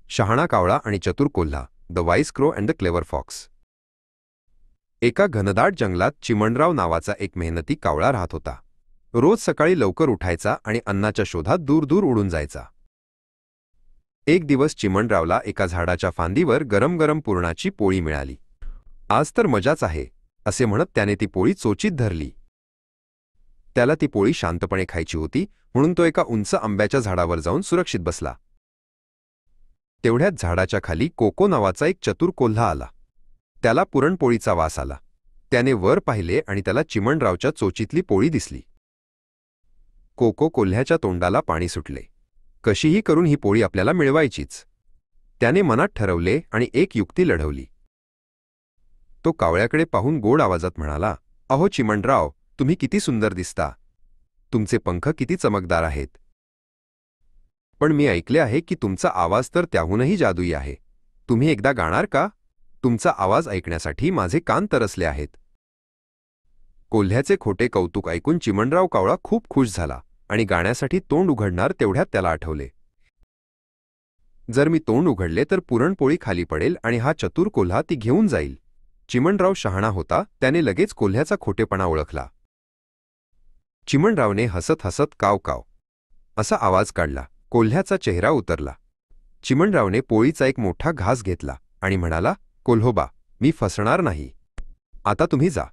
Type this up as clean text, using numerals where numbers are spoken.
शहाणा कावळा आणि चतुर कोल्हा, the wise crow and the clever fox. एका घनदाट जंगलात चिमणराव नावाचा एक मेहनती कावळा राहत होता. रोज सकाळी लवकर उठायचा आणि अन्नाच्या शोधात दूर दूर उडून जायचा. एक दिवस चिमणरावला एका झाडाच्या फांदीवर गरम गरम पुरणाची पोळी मिळाली. आज तर मजाच आहे, असे म्हणत त्याने ती पोळी चोचीत धरली. त्याला ती पोळी शांतपणे खायची होती, म्हणून तो एका उंच आंब्याच्या झाडावर जाऊन सुरक्षित बसला. तेवढ्यात झाडाच्या खाली कोको नावाचा एक चतुर कोल्हा आला. त्याला पुरणपोळीचा वास आला. त्याने वर पाहिले आणि त्याला चिमणरावच्या चोचीतली पोळी दिसली. कोको कोल्ह्याच्या तोंडाला पाणी सुटले. कशीही करून ही पोळी आपल्याला मिळवायचीच. त्याने मनात ठरवले आणि एक युक्ती लढवली. तो कावळ्याकडे पाहून गोड आवाजात म्हणाला, "अहो चिमणराव, तुम्ही किती सुंदर दिसता. तुमचे पंख किती चमकदार आहेत. पण मी ऐकले आहे की तुमचा आवाज तर त्याहूनही जादुई आहे. तुम्ही एकदा गाणार का? तुमचा आवाज ऐकण्यासाठी माझे कान तरसले आहेत." कोल्ह्याचे खोटे कौतुक ऐकून चिमणराव कावळा खूप खुश झाला आणि गाण्यासाठी तोंड उघडणार तेवढ्यात त्याला आठवले, जर मी तोंड उघडले तर पुरणपोळी खाली पडेल आणि हा चतुर कोल्हा ती घेऊन जाईल. चिमणराव शहाणा होता, त्याने लगेच कोल्ह्याचा खोटेपणा ओळखला. चिमणरावने हसत हसत काव काव असा आवाज काढला. कोल्ह्याचा चेहरा उतरला. चिमणरावने पोळीचा एक मोठा घास घेतला आणि म्हणाला, "कोल्होबा, मी फसणार नाही. आता तुम्ही जा."